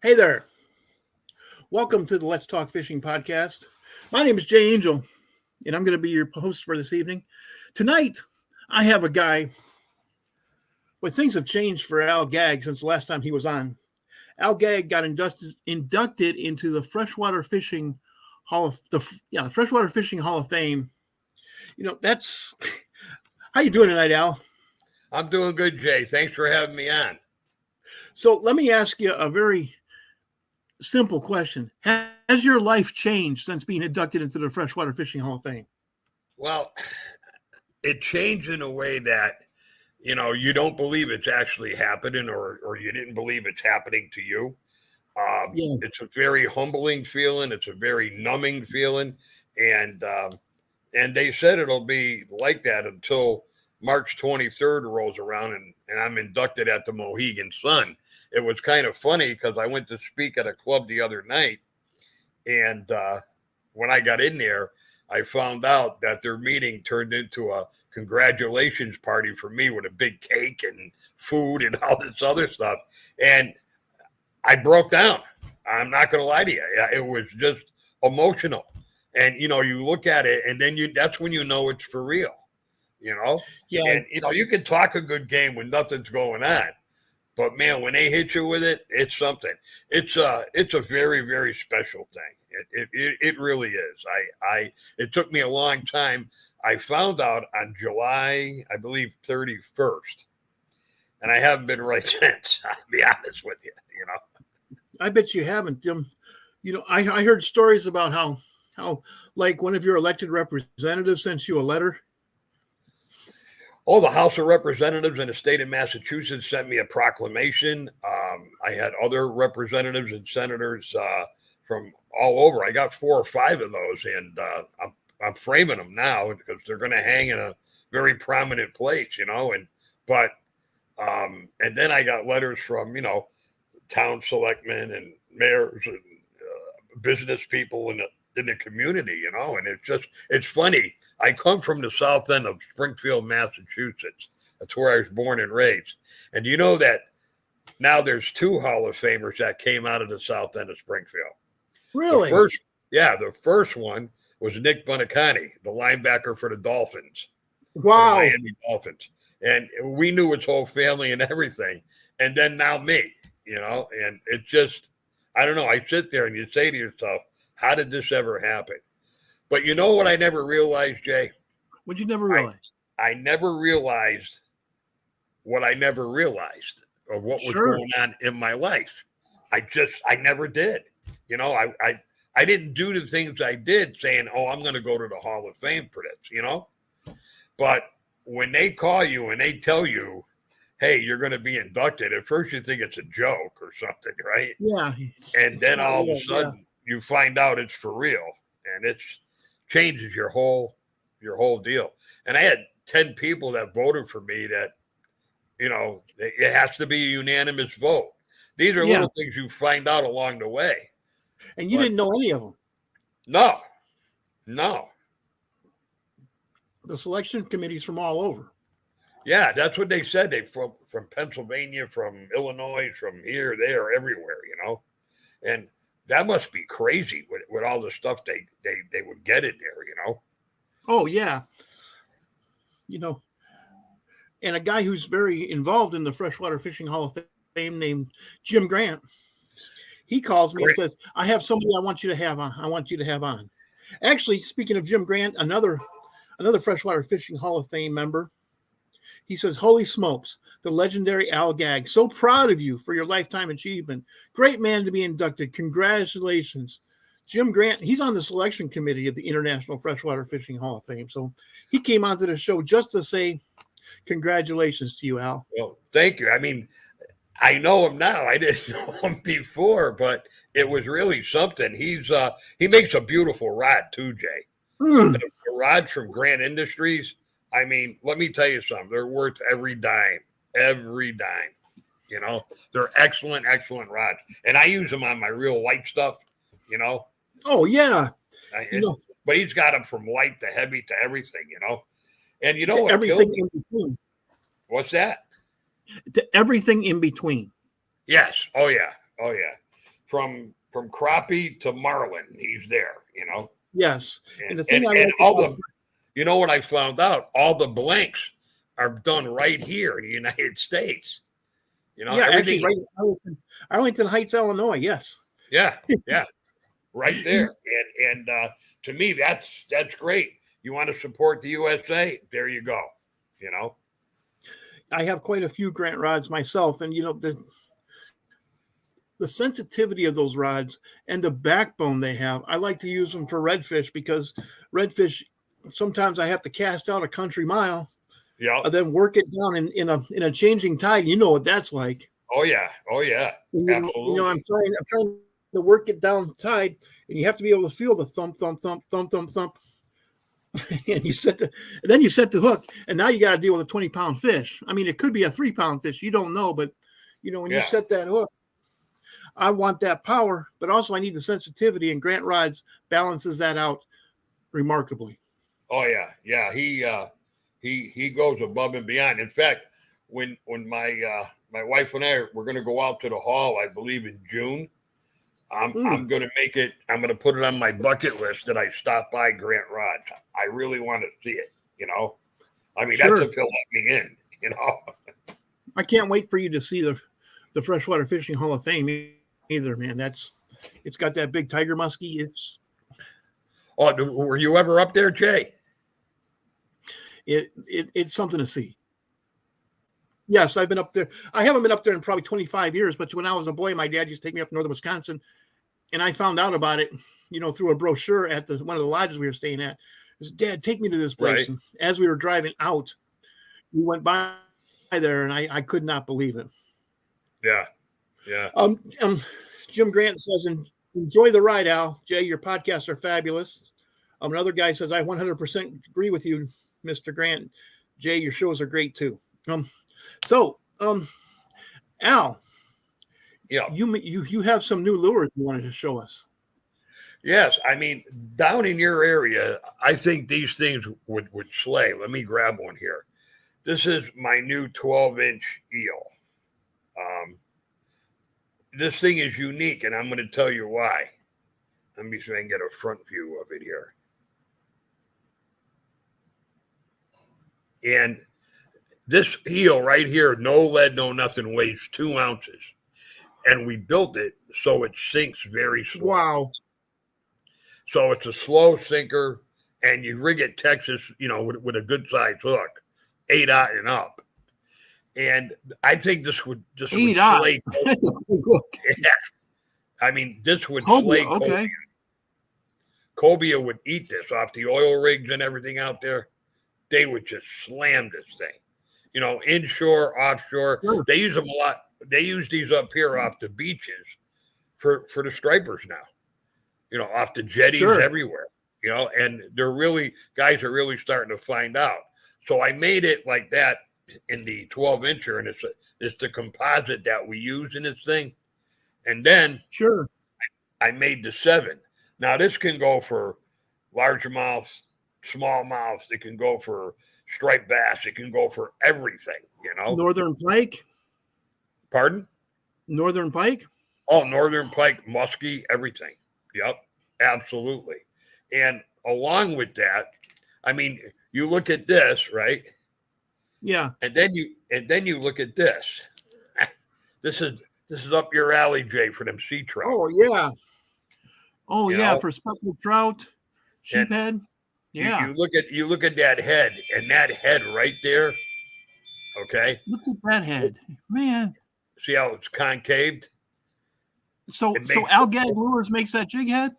Hey there. Welcome to the Let's Talk Fishing podcast. My name is Jay Angel, and I'm going to be your host for this evening. Tonight, I have a guy, but things have changed for Al Gagg since the last time he was on. Al Gagg got inducted into the Freshwater Fishing Freshwater Fishing Hall of Fame. That's how you doing tonight, Al? I'm doing good, Jay. Thanks for having me on. So let me ask you a very simple question. Has your life changed since being inducted into the Freshwater Fishing Hall of Fame? Well, it changed in a way that, you don't believe it's actually happening or you didn't believe it's happening to you. Yeah. It's a very humbling feeling. It's a very numbing feeling. And they said it'll be like that until March 23rd rolls around and I'm inducted at the Mohegan Sun. It was kind of funny because I went to speak at a club the other night. And when I got in there, I found out that their meeting turned into a congratulations party for me with a big cake and food and all this other stuff. And I broke down. I'm not going to lie to you. It was just emotional. And, you look at it and then that's when you know it's for real, Yeah. And, you can talk a good game when nothing's going on. But man, when they hit you with it, it's something. It's a very, very special thing. It really is. It took me a long time. I found out on July, I believe, 31st, and I haven't been right since. I'll be honest with you. I bet you haven't. I heard stories about how like one of your elected representatives sent you a letter. Oh, the House of Representatives in the state of Massachusetts sent me a proclamation. I had other representatives and senators from all over. I got 4 or 5 of those, and I'm framing them now because they're going to hang in a very prominent place, and then I got letters from town selectmen and mayors and business people in the community, and it's funny. I come from the south end of Springfield, Massachusetts. That's where I was born and raised. And you know that now there's 2 Hall of Famers that came out of the south end of Springfield. Really? The first one was Nick Buoniconti, the linebacker for the Dolphins. Wow. For the Miami Dolphins. And we knew its whole family and everything. And then now me, and it just, I don't know. I sit there and you say to yourself, how did this ever happen? But you know what I never realized, Jay? What'd you never realize? I never realized what I never realized of what was going on in my life. I never did. I didn't do the things I did saying, oh, I'm going to go to the Hall of Fame for this, But when they call you and they tell you, hey, you're going to be inducted, at first you think it's a joke or something, right? Yeah. And then all of a sudden you find out it's for real, and it's changes your whole deal. And I had 10 people that voted for me that, it has to be a unanimous vote. These are little things you find out along the way. And you didn't know any of them? No. The selection committees from all over. Yeah, that's what they said. They from Pennsylvania, from Illinois, from here, there, everywhere, And that must be crazy with all the stuff they would get in there, Oh, yeah. And a guy who's very involved in the Freshwater Fishing Hall of Fame named Jim Grant, he calls me and says, I have somebody I want you to have on. Actually, speaking of Jim Grant, another Freshwater Fishing Hall of Fame member, he says, holy smokes, the legendary Al Gagg, so proud of you for your lifetime achievement. Great man to be inducted. Congratulations. Jim Grant, he's on the selection committee of the International Freshwater Fishing Hall of Fame. So he came onto the show just to say congratulations to you, Al. Well, thank you. I mean, I know him now. I didn't know him before, but it was really something. He makes a beautiful rod too, Jay. The rods from Grant Industries, I mean, let me tell you something. They're worth every dime. They're excellent rods. And I use them on my real light stuff, Oh, yeah. But he's got them from light to heavy to everything, And you know what? Everything in between. What's that? To everything in between. Yes. Oh, yeah. crappie to marlin, he's there, Yes. And the thing and I like all about the, what I found out, all the blanks are done right here in the United States. yeah, actually, Everything. right in Arlington Heights, Illinois. Yes. Yeah, yeah, right there. And to me, that's great. You want to support the USA? There you go. I have quite a few Grant rods myself, and the sensitivity of those rods and the backbone they have. I like to use them for redfish because redfish, sometimes I have to cast out a country mile, Yeah. then work it down in a changing tide. You know what that's like. Oh yeah. Oh yeah. Absolutely. I'm trying to work it down the tide, and you have to be able to feel the thump, thump, thump, thump, thump, thump. And you set the hook, and now you got to deal with a 20-pound fish. I mean, it could be a 3-pound fish. You don't know, but when you set that hook, I want that power, but also I need the sensitivity, and Grant Rods balances that out remarkably. Oh yeah, yeah. He goes above and beyond. In fact, when my wife and I we're going to go out to the hall, I believe in June. I'm going to make it. I'm going to put it on my bucket list that I stop by Grant Rods. I really want to see it. I mean, Sure. That's a fill let me in. I can't wait for you to see the Freshwater Fishing Hall of Fame either, man. It's got that big tiger muskie. Were you ever up there, Jay? It's something to see. Yes, I've been up there. I haven't been up there in probably 25 years, but when I was a boy, my dad used to take me up to northern Wisconsin, and I found out about it, through a brochure at one of the lodges we were staying at. He said, Dad, take me to this place. Right. And as we were driving out, we went by there, and I could not believe it. Yeah, yeah. Jim Grant says, enjoy the ride, Al. Jay, your podcasts are fabulous. Another guy says, I 100% agree with you, Mr. Grant. Jay, your shows are great too. So, Al, yeah, you have some new lures you wanted to show us. Yes, I mean, down in your area, I think these things would slay. Let me grab one here. This is my new 12-inch eel. This thing is unique, and I'm going to tell you why. Let me see if I can get a front view of it here. And this eel right here, no lead, no nothing, weighs 2 ounces. And we built it so it sinks very slow. Wow. So it's a slow sinker, and you rig it Texas, with a good size hook, 8-aught and up. And I think this would slay. Yeah. I mean, this would slay okay. Cobia would eat this off the oil rigs and everything out there. They would just slam this thing. Inshore, offshore. Sure. They use them a lot. They use these up here off the beaches for the stripers now. Off the jetties everywhere. And guys are really starting to find out. So I made it like that in the 12-incher, and it's the composite that we use in this thing. And then I made the 7. Now this can go for largemouth, smallmouth. It can go for striped bass. It can go for everything. Northern pike. Pardon? Northern pike. Oh, northern pike, muskie, everything. Yep, absolutely. And along with that, I mean, you look at this, right? Yeah. And then you look at this. This is up your alley, Jay, for them sea trout. Oh yeah. Oh yeah, for speckled trout, sheephead. Yeah. You look at that head, and that head right there. Okay. Look at that head, man. See how it's concaved? So Al Gag Lures makes that jig head?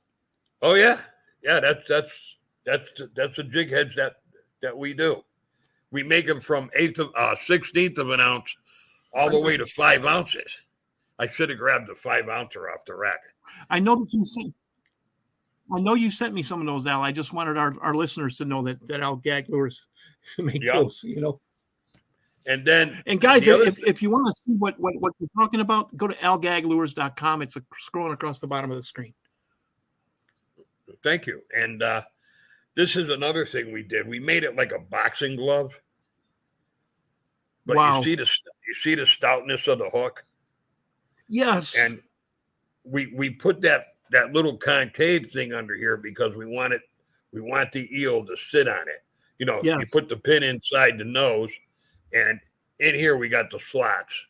Oh yeah. Yeah, that's the jig heads that we do. We make them from 16th of an ounce all the way to 5 ounces. I should have grabbed the 5 ouncer off the rack. I know you sent me some of those, Al. I just wanted our listeners to know that Al Gag Lures make those, And guys, if you want to see what you're talking about, go to algaglures.com. It's scrolling across the bottom of the screen. Thank you. And this is another thing we did. We made it like a boxing glove. But you see the stoutness of the hook? Yes. And we put that little concave thing under here because we want the eel to sit on it. You know, you Yes. put the pin inside the nose, and in here we got the slots.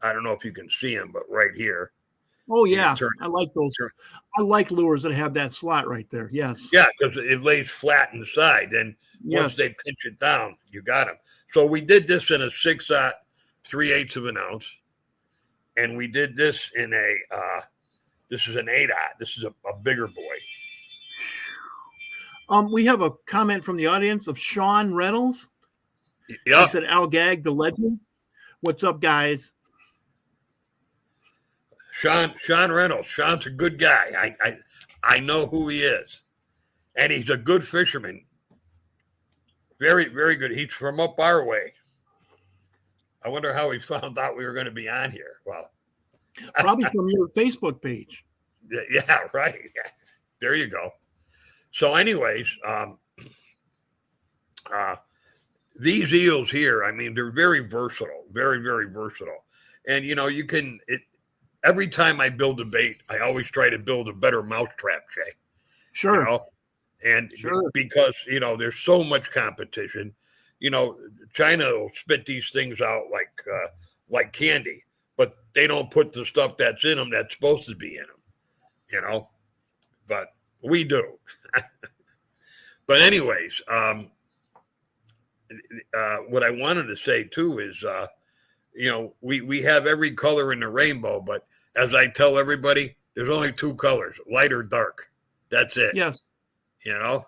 I don't know if you can see them, but right here. Oh yeah, I like those. I like lures that have that slot right there. Yes. Yeah, because it lays flat inside, and once Yes. they pinch it down, you got them. So we did this in a 6/0, 3/8 of an ounce, and we did this in a. This is an 8/0. This is a bigger boy. We have a comment from the audience of Sean Reynolds. Yeah. He said, "Al Gag, the legend. What's up, guys?" Sean Reynolds. Sean's a good guy. I know who he is, and he's a good fisherman. Very, very good. He's from up our way. I wonder how he found out we were going to be on here. Well, probably from your Facebook page. Yeah, right. Yeah. There you go. So, anyways, these eels here, I mean, they're very versatile, very, very versatile. And, you know, you can, every time I build a bait, I always try to build a better mousetrap, Jay. Sure. You know? And because, you know, there's so much competition, you know, China will spit these things out like candy, but they don't put the stuff that's in them that's supposed to be in them, you know, but we do. But anyways, what I wanted to say too is, you know, we have every color in the rainbow, but as I tell everybody, there's only 2 colors, light or dark. That's it. Yes. You know,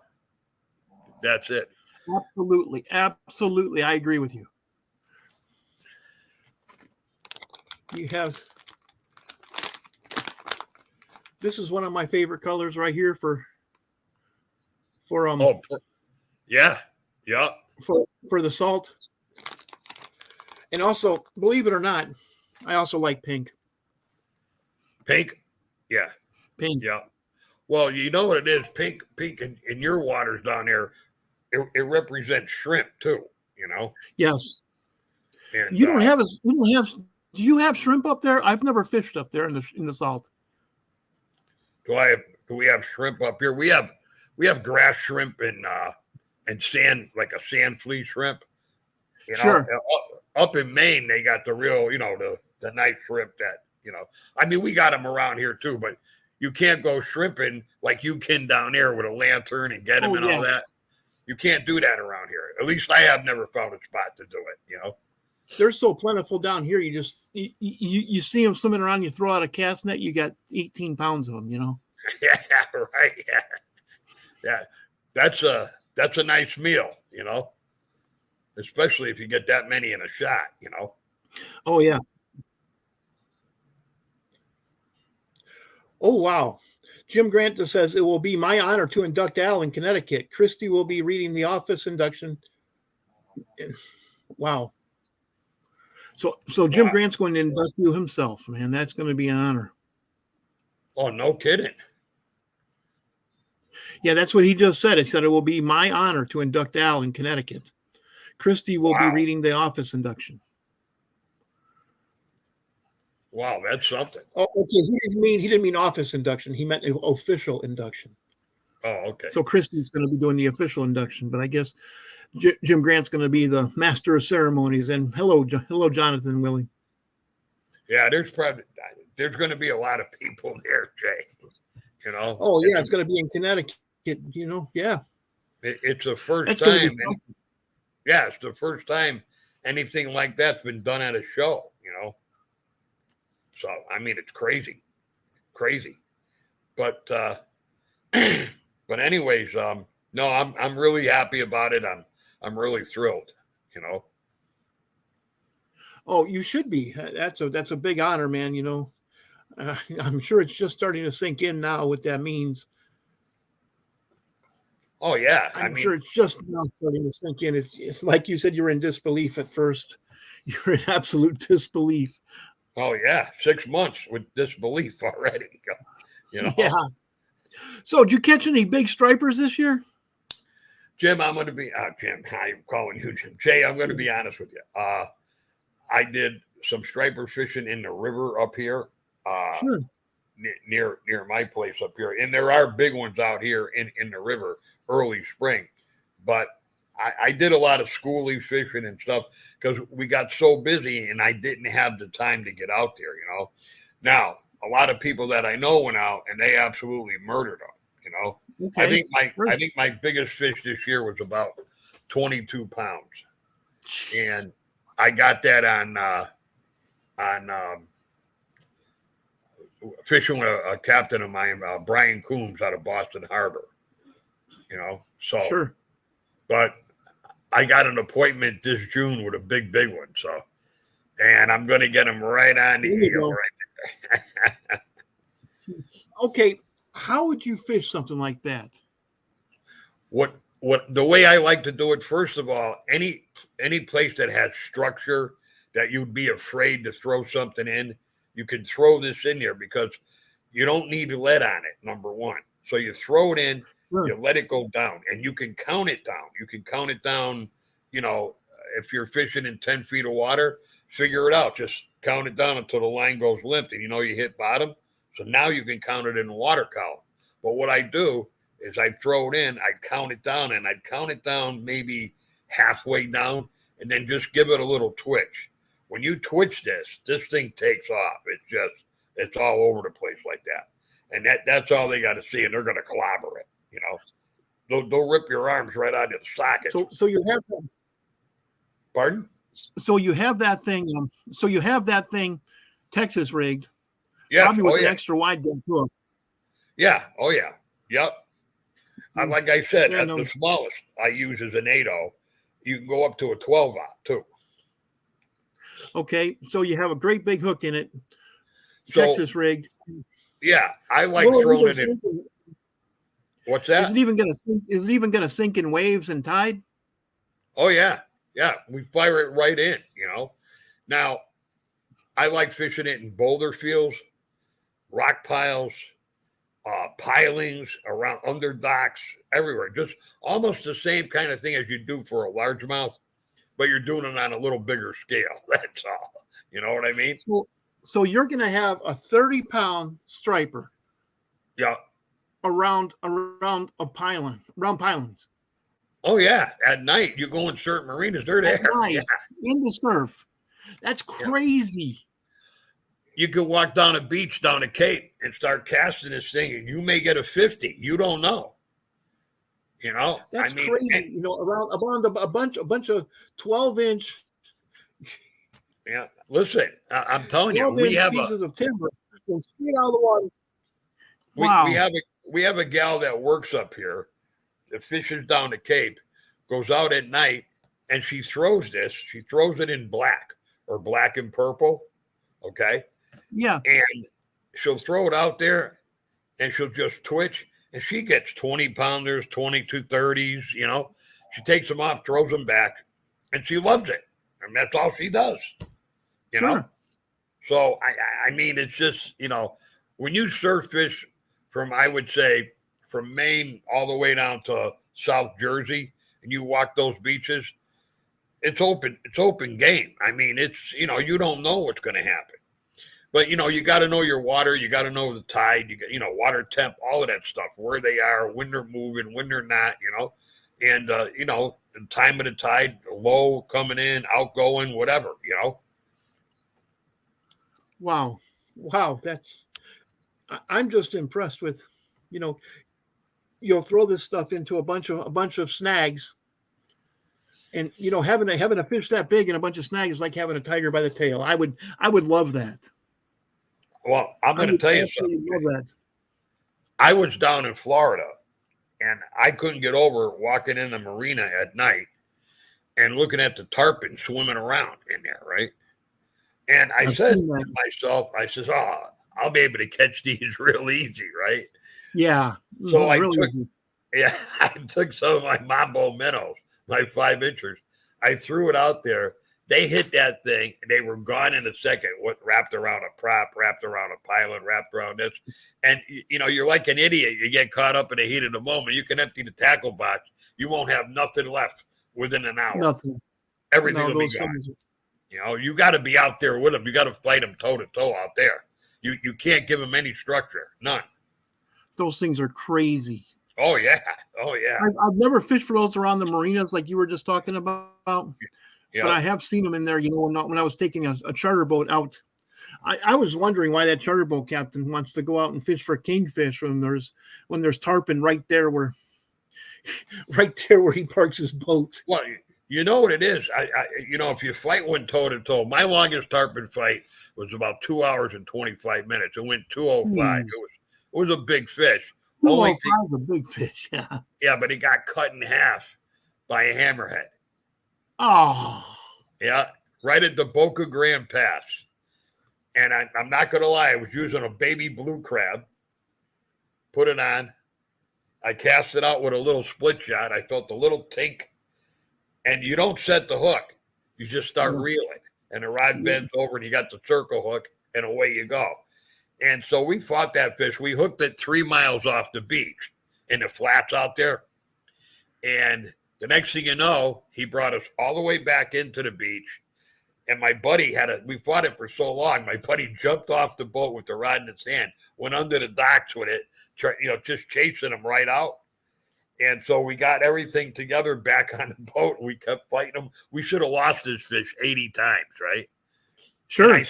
that's it. Absolutely. Absolutely. I agree with you. You have, this is one of my favorite colors right here for yeah. For the salt. And also, believe it or not, I also like pink. Pink? Yeah. Pink. Yeah. Well, you know what it is? Pink in your waters down there, it represents shrimp too, you know? Yes. And do you have shrimp up there? I've never fished up there in the salt. Do we have shrimp up here? We have grass shrimp and sand, like a sand flea shrimp. You know, sure. Up in Maine, they got the real, you know, the nice shrimp that, you know, I mean, we got them around here too, but you can't go shrimping like you can down there with a lantern and get them all that. You can't do that around here. At least I have never found a spot to do it, you know. They're so plentiful down here. You just you see them swimming around. You throw out a cast net, you got 18 pounds of them. You know. Yeah, right. Yeah. That's a nice meal, you know. Especially if you get that many in a shot, you know. Oh yeah. Oh wow. Jim Grant says it will be my honor to induct Al in Connecticut. Christy will be reading the office induction. Wow. So Jim Grant's going to induct you himself, man. That's going to be an honor. Oh, no kidding. Yeah, that's what he just said. He said it will be my honor to induct Al in Connecticut. Christy will be reading the office induction. Wow, that's something. Oh, okay. He didn't mean office induction. He meant official induction. Oh, okay. So Christy's going to be doing the official induction, but I guess Jim Grant's going to be the master of ceremonies. And hello, Jonathan Willie. Yeah, there's going to be a lot of people there, Jay. You know. Oh yeah, it's going to be in Connecticut. You know, yeah. It's the first time. Yeah, it's the first time anything like that's been done at a show. You know. So I mean, it's crazy. But anyways, no, I'm really happy about it. I'm really thrilled. You know. Oh, you should be. That's a big honor, man. You know, I'm sure it's just starting to sink in now what that means. Oh yeah, I'm sure it's just now starting to sink in. It's like you said, you were in disbelief at first. You're in absolute disbelief. Oh yeah, 6 months with disbelief already. You know. Yeah. So, did you catch any big stripers this year? Jim, I'm going to be Jim. I'm calling you Jim. Jay, I'm going to be honest with you. I did some striper fishing in the river up here. Sure. near my place up here, and there are big ones out here in the river early spring. But I did a lot of schoolie fishing and stuff because we got so busy and I didn't have the time to get out there, you know. Now, a lot of people that I know went out and they absolutely murdered them, you know. Okay. I think my biggest fish this year was about 22 pounds. And I got that on fishing with a captain of mine, Brian Coombs out of Boston Harbor, you know. So sure. But I got an appointment this June with a big one. So, and I'm going to get him right on the heel right there. Okay. How would you fish something like that? What the way I like to do it, first of all, any place that has structure that you'd be afraid to throw something in, you can throw this in there because you don't need lead on it, number one. So you throw it in, you let it go down, and you can count it down. You can count it down, you know, if you're fishing in 10 feet of water, figure it out. Just count it down until the line goes limp and you know you hit bottom. So now you can count it in the water column. But what I do is I throw it in, I count it down, and I'd count it down maybe halfway down and then just give it a little twitch. When you twitch this thing takes off. It's all over the place like that. And that's all they got to see, and they're going to clobber it, you know. They'll rip your arms right out of the socket. So you have that. Pardon? So you have that thing. So you have that thing Texas rigged. Yeah. Probably with an extra wide depth hook. Yeah. Oh, yeah. Yep. Like I said, that's the smallest I use is an 8-0. You can go up to a 12-0 too. Okay, so you have a great big hook in it, Texas rigged. Yeah, I like throwing it in. What's that? Is it even going to sink? Is it even going to sink in waves and tide? Oh yeah, we fire it right in. You know. Now, I like fishing it in boulder fields, rock piles, pilings around under docks, everywhere. Just almost the same kind of thing as you do for a largemouth, but you're doing it on a little bigger scale. That's all. You know what I mean? So you're going to have a 30-pound striper. Yeah. Around a piling, around pilings. Oh yeah, at night you go in certain marinas, they're there. At night, in the surf. That's crazy. You could walk down a beach down a Cape and start casting this thing, and you may get a 50. You don't know. You know, that's crazy. You know, around a bunch of 12-inch. Yeah, listen, I'm telling you, we have pieces of timber straight out of the water. Wow. We have a gal that works up here that fishes down the Cape, goes out at night, and she throws this. She throws it in black or black and purple. Okay. Yeah. And she'll throw it out there and she'll just twitch. And she gets 20-pounders, 22-30s, you know. She takes them off, throws them back, and she loves it. And that's all she does. You know? So, I mean, it's just, you know, when you surf fish from, I would say, from Maine all the way down to South Jersey, and you walk those beaches, it's open game. I mean, it's, you know, you don't know what's going to happen. But, you know, you got to know your water. You got to know the tide. You know, water temp, all of that stuff, where they are, when they're moving, when they're not, you know. And, you know, the time of the tide, low, coming in, outgoing, whatever, you know. Wow. I'm just impressed with, you know, you'll throw this stuff into a bunch of snags. And, you know, having a fish that big and a bunch of snags is like having a tiger by the tail. I would love that. Well, I'm going to tell you something. Love that. I was down in Florida, and I couldn't get over walking in the marina at night and looking at the tarpon swimming around in there, right? And I said to myself, I says, oh, I'll be able to catch these real easy, right? Yeah. So I took some of my mambo minnows, my 5-inchers. I threw it out there. They hit that thing, and they were gone in a second. What wrapped around a prop, wrapped around a pilot, wrapped around this. And, you know, you're like an idiot. You get caught up in the heat of the moment. You can empty the tackle box. You won't have nothing left within an hour. Nothing. Everything will be gone. You know, you got to be out there with them. You got to fight them toe-to-toe out there. You can't give them any structure, none. Those things are crazy. Oh yeah, oh yeah. I've never fished for those around the marinas like you were just talking about, Yep. but I have seen them in there. When I was taking a charter boat out, I was wondering why that charter boat captain wants to go out and fish for kingfish when there's tarpon right there where he parks his boat. Well, you know what it is. If you fight one toe to toe, my longest tarpon fight was about 2 hours and 25 minutes. It went 205. It was a big fish. 205 is a big fish. Yeah. Yeah, but he got cut in half by a hammerhead. Oh. Yeah, right at the Boca Grande Pass. And I'm not going to lie, I was using a baby blue crab. Put it on. I cast it out with a little split shot. I felt a little tink. And you don't set the hook. You just start reeling. And the rod bends over and you got the circle hook and away you go. And so we fought that fish. We hooked it 3 miles off the beach in the flats out there. And the next thing you know, he brought us all the way back into the beach. And my buddy we fought it for so long. My buddy jumped off the boat with the rod in his hand, went under the docks with it, just chasing him right out. And so we got everything together back on the boat. And we kept fighting him. We should have lost this fish 80 times, right? Sure. And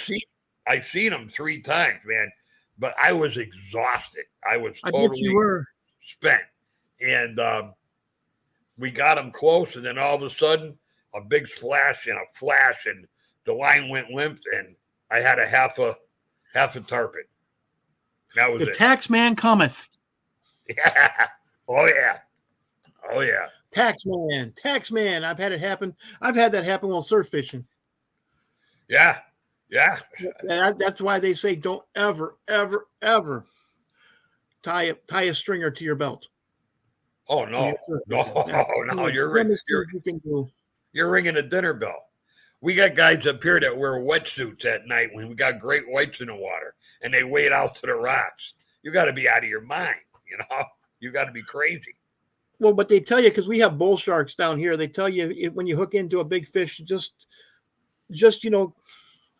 I seen him 3 times, man. But I was exhausted. I was totally spent. And we got him close. And then all of a sudden, a big splash and a flash. And the line went limp. And I had a half a tarpon. That was the it. Tax man cometh. Yeah. Oh, yeah. Oh, yeah. Tax man. I've had it happen. I've had that happen while surf fishing. Yeah. Yeah. That's why they say don't ever, ever, ever tie a stringer to your belt. Oh, no. No. You're ringing a dinner bell. We got guys up here that wear wetsuits at night when we got great whites in the water and they wade out to the rocks. You got to be out of your mind, You got to be crazy. Well, but they tell you, because we have bull sharks down here, they tell you when you hook into a big fish, just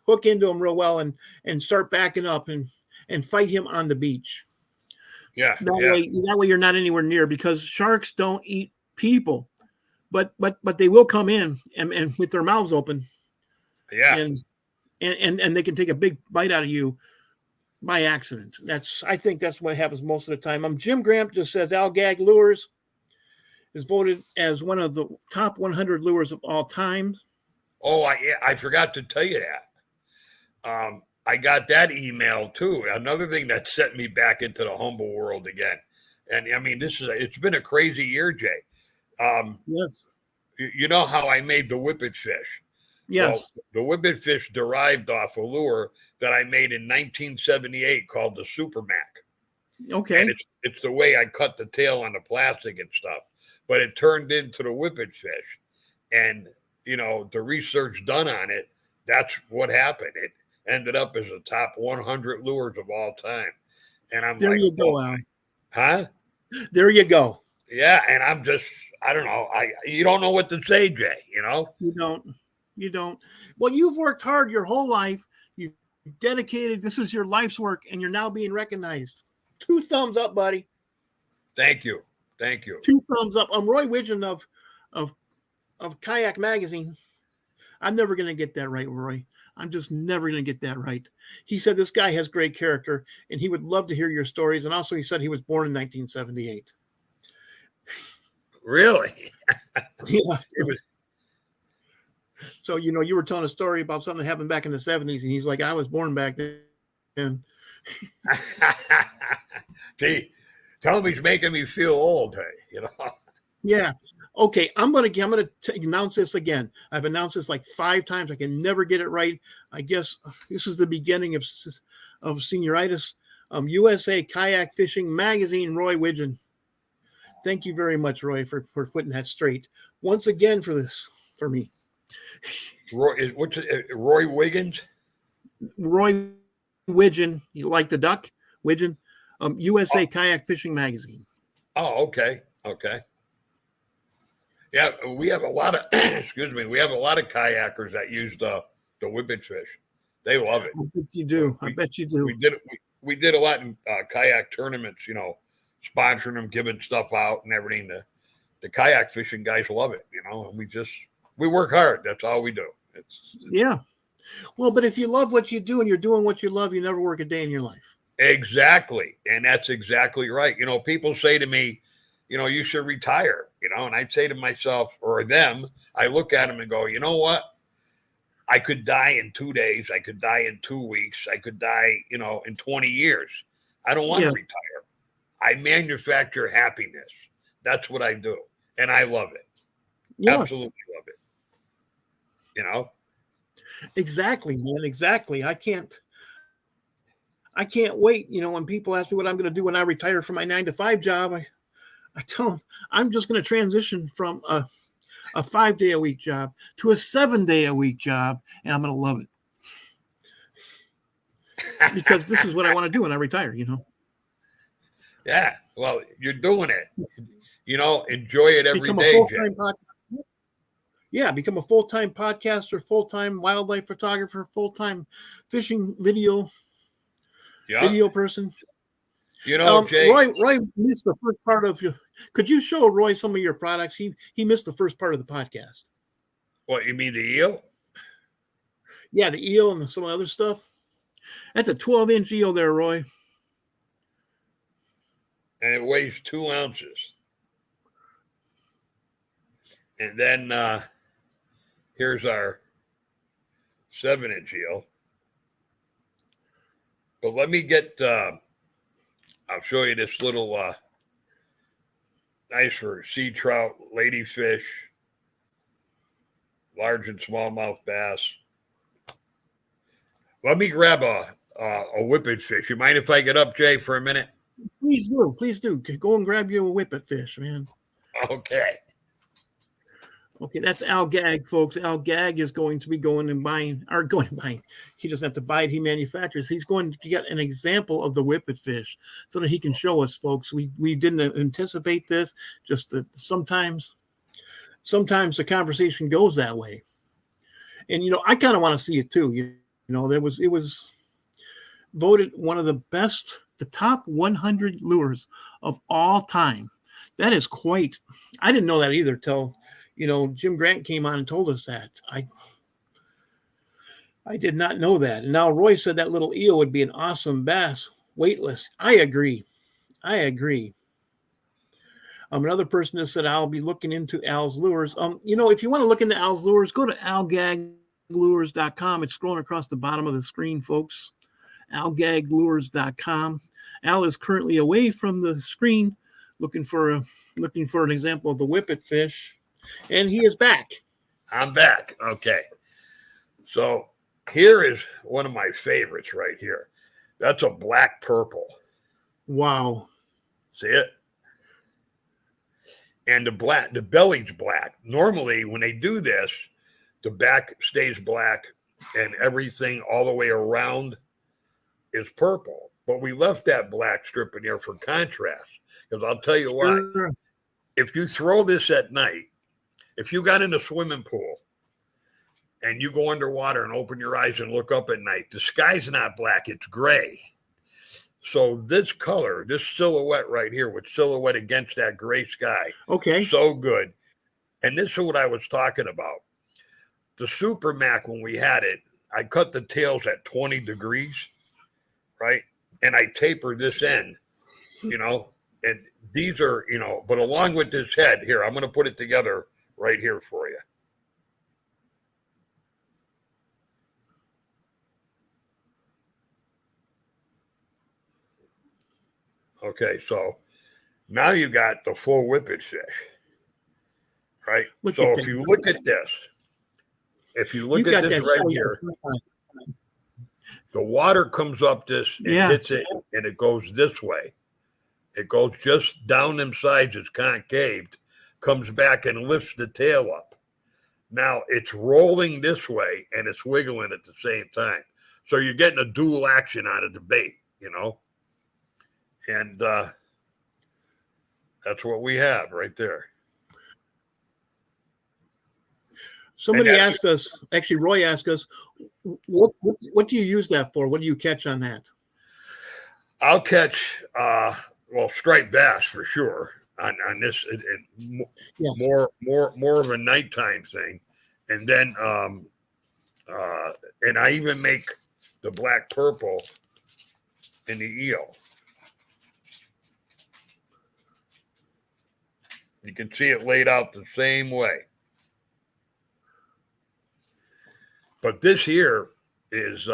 hook into him real well and start backing up and fight him on the beach. Yeah. That way you're not anywhere near, because sharks don't eat people, but they will come in and with their mouths open. Yeah. And they can take a big bite out of you by accident. I think that's what happens most of the time. Jim Grant just says Al Gag Lures is voted as one of the top 100 lures of all time. Oh, I forgot to tell you that. I got that email too. Another thing that sent me back into the humble world again. And I mean, it's been a crazy year, Jay. Yes. You know how I made the whippet fish? Yes. Well, the whippet fish derived off a lure that I made in 1978 called the Super Mac. Okay. And it's the way I cut the tail on the plastic and stuff. But it turned into the whippet fish. And, the research done on it, that's what happened. It ended up as the top 100 lures of all time. And I'm there you go, Al. Huh? There you go. Yeah. And I'm just, I don't know. You don't know what to say, Jay, You don't. Well, you've worked hard your whole life. You've dedicated. This is your life's work, and you're now being recognized. 2 thumbs up, buddy. Thank you. 2 thumbs up. I'm Roy Widgeon of Kayak Magazine. I'm never going to get that right, Roy. I'm just never going to get that right. He said this guy has great character, and he would love to hear your stories. And also, he said he was born in 1978. Really? Yeah. So, you were telling a story about something that happened back in the 70s, and he's like, I was born back then. Gee, tell him he's making me feel old, Yeah. Okay, I'm gonna announce this again. I've announced this like 5 times. I can never get it right. I guess this is the beginning of senioritis. USA Kayak Fishing Magazine, Roy Widgeon. Thank you very much, Roy, for putting that straight once again for me. Roy Wiggins? Roy Widgeon. You like the duck? Widgeon. USA Kayak Fishing Magazine. Oh, okay. Yeah, we have a lot of we have a lot of kayakers that use the whippet fish. They love it. I bet you do. I bet you do. We did a lot in kayak tournaments, sponsoring them, giving stuff out and everything. The kayak fishing guys love it, and we work hard. That's all we do. Yeah. Well, but if you love what you do and you're doing what you love, you never work a day in your life. Exactly. And that's exactly right. People say to me, you should retire, and I'd say to myself or them, I look at them and go, you know what? I could die in 2 days. I could die in 2 weeks. I could die, in 20 years. I don't want to retire. I manufacture happiness. That's what I do. And I love it. Yes. Absolutely love it. Exactly, man. Exactly. I can't wait. When people ask me what I'm going to do when I retire from my 9-to-5 job, I tell them I'm just going to transition from a 5-day-a-week job to a 7-day-a-week job, and I'm going to love it because this is what I want to do when I retire. Yeah. Well, you're doing it. Enjoy it every day, Jay. Become a full-time podcaster, full-time wildlife photographer, full-time fishing video person. Jay. Roy missed the first part of you. Could you show Roy some of your products? He missed the first part of the podcast. What, you mean the eel? Yeah, the eel and some other stuff. That's a 12-inch eel there, Roy. And it weighs 2 ounces. And then here's our 7-inch eel. But let me get, I'll show you this little nice for sea trout, ladyfish, large and smallmouth bass. Let me grab a whippet fish. You mind if I get up, Jay, for a minute? Please do. Please do. Go and grab you a whippet fish, man. Okay. Okay, that's Al Gag, folks. Al Gag is going to be going and buying. He doesn't have to buy it. He manufactures. He's going to get an example of the whippet fish so that he can show us, folks. We didn't anticipate this. Just that sometimes the conversation goes that way. And, I kind of want to see it too. It was voted one of the top 100 lures of all time. That is quite, I didn't know that either till, Jim Grant came on and told us that. I did not know that. And now Roy said that little eel would be an awesome bass, weightless. I agree. Another person has said, I'll be looking into Al's lures. If you want to look into Al's lures, go to algaglures.com. It's scrolling across the bottom of the screen, folks. algaglures.com. Al is currently away from the screen looking for an example of the whippet fish. And he is back. I'm back. Okay. So here is one of my favorites right here. That's a black purple. Wow. See it? And the belly's black. Normally, when they do this, the back stays black and everything all the way around is purple. But we left that black strip in there for contrast. Because I'll tell you why. If you throw this at night, if you got in a swimming pool and you go underwater and open your eyes and look up at night, the sky's not black, it's gray. So this color, this silhouette right here, with silhouette against that gray sky. Okay. So good. And this is what I was talking about. The Super Mac, when we had it, I cut the tails at 20 degrees, right? And I taper this end, and these are, but along with this head here, I'm going to put it together right here for you. Okay, so now you got the full whippet fish, right? So if you look at this, right here, the water comes up this, it hits it, and it goes this way. It goes just down them sides, it's concaved, comes back and lifts the tail up. Now it's rolling this way and it's wiggling at the same time. So you're getting a dual action out of the bait, And that's what we have right there. Somebody asked us, actually Roy asked us, What do you use that for? What do you catch on that? I'll catch striped bass for sure on this. Yes, More of a nighttime thing, and then and I even make the black purple in the eel. You can see it laid out the same way. But this here is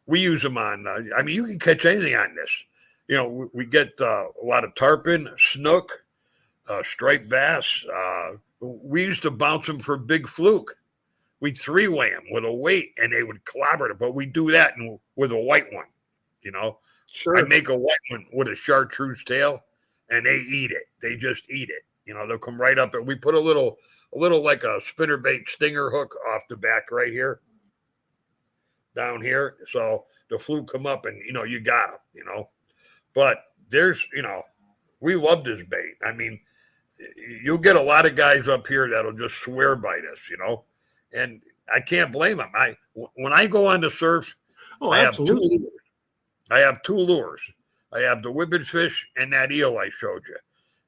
we use them on. I mean, you can catch anything on this. You know, we get a lot of tarpon, snook, striped bass. We used to bounce them for big fluke. We'd three-way them with a weight, and they would clobber it. But we do that with a white one. You know, sure. I make a white one with a chartreuse tail, and they eat it. They just eat it. You know, they'll come right up, and we put a little like a spinnerbait stinger hook off the back right here, down here. So the fluke come up, and you got them. But there's we love this bait. I mean, you'll get a lot of guys up here that'll just swear by this. And I can't blame them. When I go on the surf, I absolutely. have two lures. I have the whippet fish and that eel I showed you.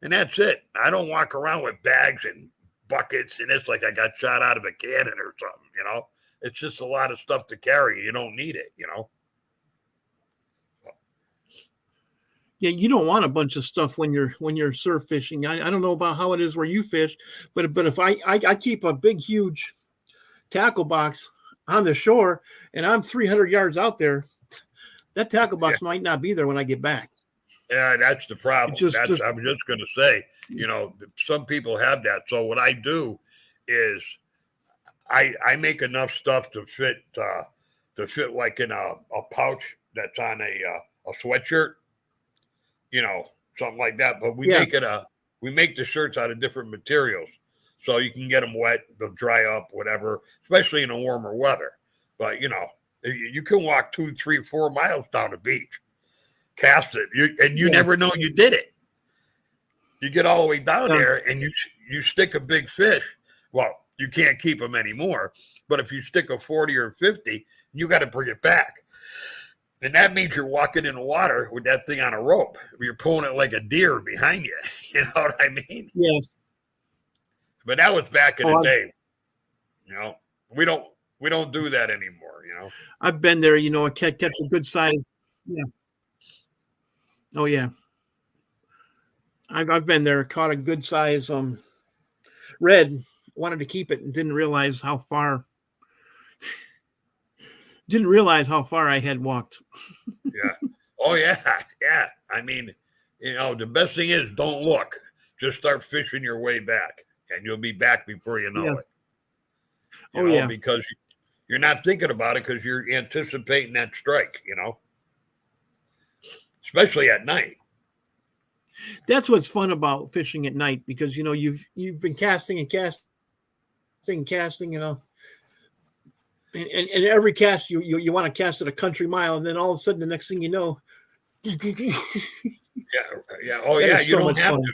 And that's it. I don't walk around with bags and buckets and it's like I got shot out of a cannon or something. It's just a lot of stuff to carry. You don't need it. Yeah, you don't want a bunch of stuff when you're surf fishing. I don't know about how it is where you fish, but if I keep a big huge tackle box on the shore and I'm 300 yards out there, that tackle box might not be there when I get back. Yeah, that's the problem. I was just going to say, some people have that. So what I do is I make enough stuff to fit like in a pouch that's on a sweatshirt, something like that. But we make the shirts out of different materials, so you can get them wet, they'll dry up, whatever, especially in the warmer weather. But you can walk 2, 3, 4 miles down the beach, cast it, you never know you did it. You get all the way down there and you stick a big fish. Well, you can't keep them anymore, but if you stick a 40 or 50, you got to bring it back. And that means you're walking in the water with that thing on a rope. You're pulling it like a deer behind you. You know what I mean? Yes. But that was back in the day. We don't do that anymore. I've been there. Catch a good size. Yeah. Oh yeah. I've been there. Caught a good size red. Wanted to keep it and didn't realize how far. Didn't realize how far I had walked. Yeah. Oh yeah. Yeah. I mean, the best thing is don't look. Just start fishing your way back, and you'll be back before you know it. Because you're not thinking about it because you're anticipating that strike. Especially at night. That's what's fun about fishing at night because you've been casting and casting. And every cast you want to cast at a country mile, and then all of a sudden the next thing you know, yeah. Oh yeah, you don't have to.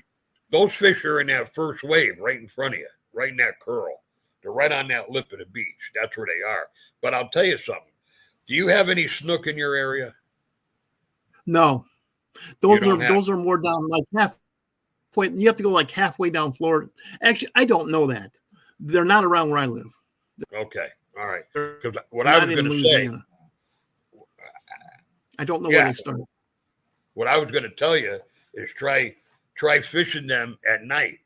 Those fish are in that first wave right in front of you, right in that curl. They're right on that lip of the beach. That's where they are. But I'll tell you something. Do you have any snook in your area? No, those are more down like halfway. You have to go like halfway down Florida. Actually, I don't know that. They're not around where I live. Okay, all right. Because what I was going to say, I don't know where they start. What I was going to tell you is try fishing them at night.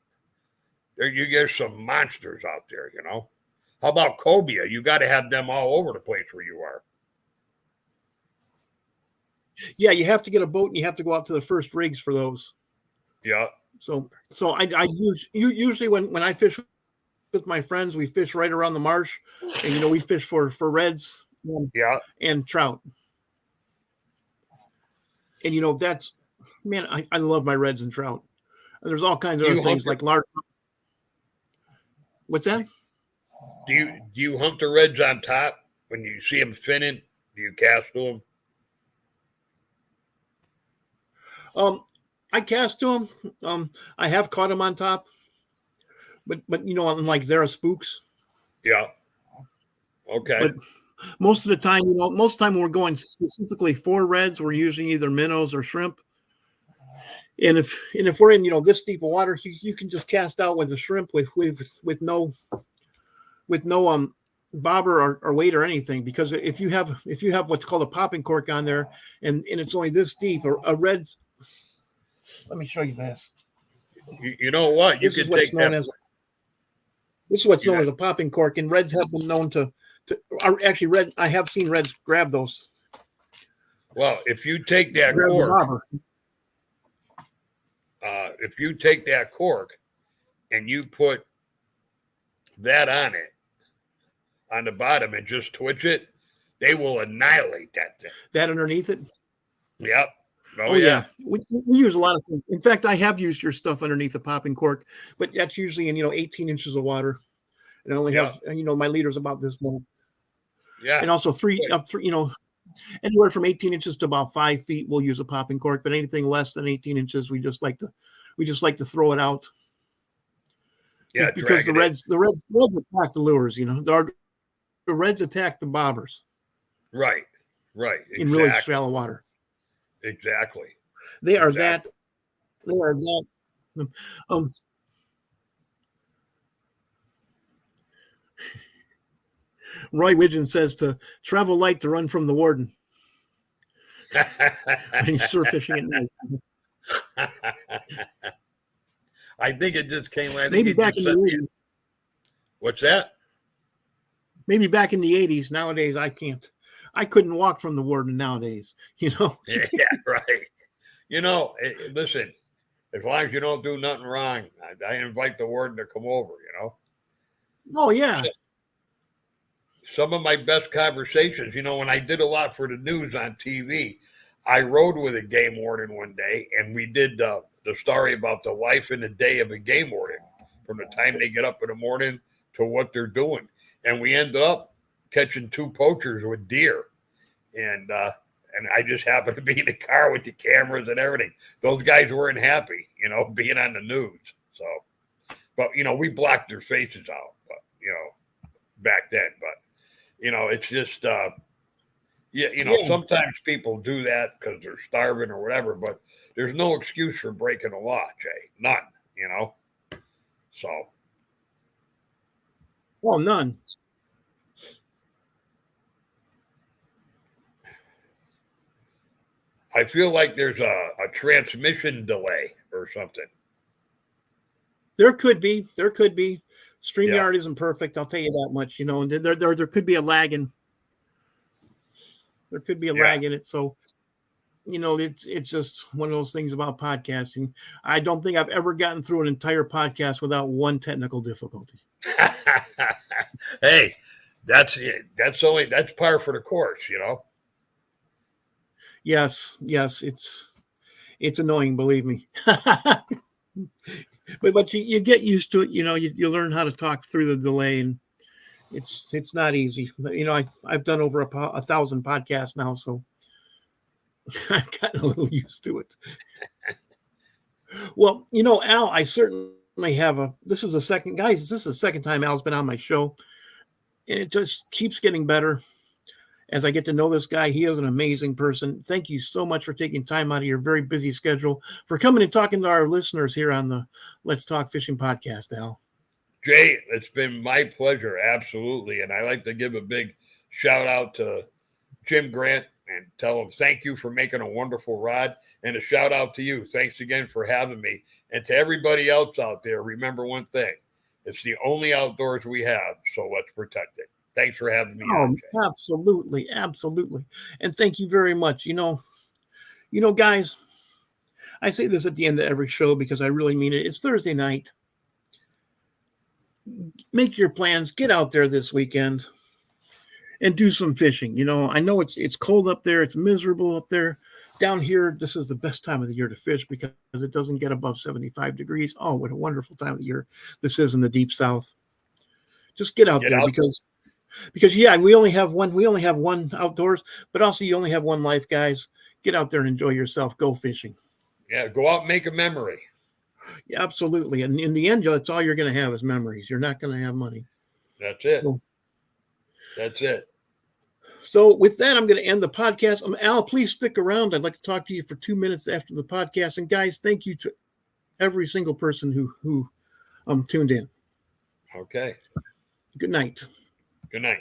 You get some monsters out there. How about cobia? You got to have them all over the place where you are. Yeah, you have to get a boat and you have to go out to the first rigs for those. Yeah. So I usually when I fish with my friends, we fish right around the marsh, and we fish for reds, and trout. And that's, man, I love my reds and trout. And there's all kinds of other things like large. What's that? Do you hunt the reds on top when you see them finning? Do you cast to them? I cast to them. I have caught them on top, but unlike Zara spooks. Yeah. Okay. most of the time, most of the time when we're going specifically for reds, we're using either minnows or shrimp. And if we're in, this deep of water, you can just cast out with a shrimp with no bobber or weight or anything, because if you have what's called a popping cork on there and it's only this deep, or a red, let me show you this. You know what? You can take that. This is what's known as a popping cork, and reds have been known to actually I have seen reds grab those. Well, if you take that cork, and you put that on it, on the bottom, and just twitch it, they will annihilate that thing. That underneath it? Yep. Oh yeah. We use a lot of things. In fact, I have used your stuff underneath the popping cork, but that's usually in 18 inches of water, and I only have my leader's about this long. Yeah. And also three, anywhere from 18 inches to about 5 feet, we'll use a popping cork. But anything less than 18 inches, we just like to throw it out. Yeah, because the reds attack the lures. The reds attack the bobbers. Right. Exactly. In really shallow water. Exactly. They are that. Roy Widgeon says to travel light to run from the warden. And he's surf fishing at night. I think it just came. Maybe back in the 80s. What's that? Maybe back in the 80s. Nowadays, I can't. I couldn't walk from the warden nowadays. Yeah, right. Listen. As long as you don't do nothing wrong, I invite the warden to come over. Oh yeah. Some of my best conversations, when I did a lot for the news on TV, I rode with a game warden one day, and we did the story about the life and the day of a game warden, from the time they get up in the morning to what they're doing. And we ended up catching 2 poachers with deer. And I just happened to be in the car with the cameras and everything. Those guys weren't happy, being on the news. So, but, we blocked their faces out, but, back then. But, it's just, sometimes people do that because they're starving or whatever, but there's no excuse for breaking the law, Jay. None, So. Well, none. I feel like there's a transmission delay or something. There could be. StreamYard isn't perfect. I'll tell you that much. And there could be a lag in. There could be a lag in it. So, it's just one of those things about podcasting. I don't think I've ever gotten through an entire podcast without one technical difficulty. Hey, that's par for the course, Yes, it's annoying, believe me. but you get used to it. You learn how to talk through the delay, and it's not easy. But, I've done over 1,000 podcasts now, so I've gotten a little used to it. Well, Al, I certainly have this is the second time Al's been on my show, and it just keeps getting better as I get to know this guy. He is an amazing person. Thank you so much for taking time out of your very busy schedule for coming and talking to our listeners here on the Let's Talk Fishing podcast, Al. Jay, it's been my pleasure. Absolutely. And I like to give a big shout out to Jim Grant and tell him thank you for making a wonderful rod, and a shout out to you. Thanks again for having me. And to everybody else out there, remember one thing. It's the only outdoors we have, so let's protect it. Thanks for having me on, Jay. Absolutely. And thank you very much. Guys, I say this at the end of every show because I really mean it. It's Thursday night. Make your plans. Get out there this weekend and do some fishing. I know it's cold up there. It's miserable up there. Down here, this is the best time of the year to fish because it doesn't get above 75 degrees. Oh, what a wonderful time of the year this is in the deep south. Just get out there because we only have one outdoors, but also you only have one life, guys. Get out there and enjoy yourself. Go fishing. Yeah, go out and make a memory. Yeah, absolutely. And in the end, that's all you're going to have is memories. You're not going to have money. That's it. That's it. So with that, I'm going to end the podcast. Al, please stick around. I'd like to talk to you for 2 minutes after the podcast. And guys, thank you to every single person who tuned in. Okay. Good night. Good night.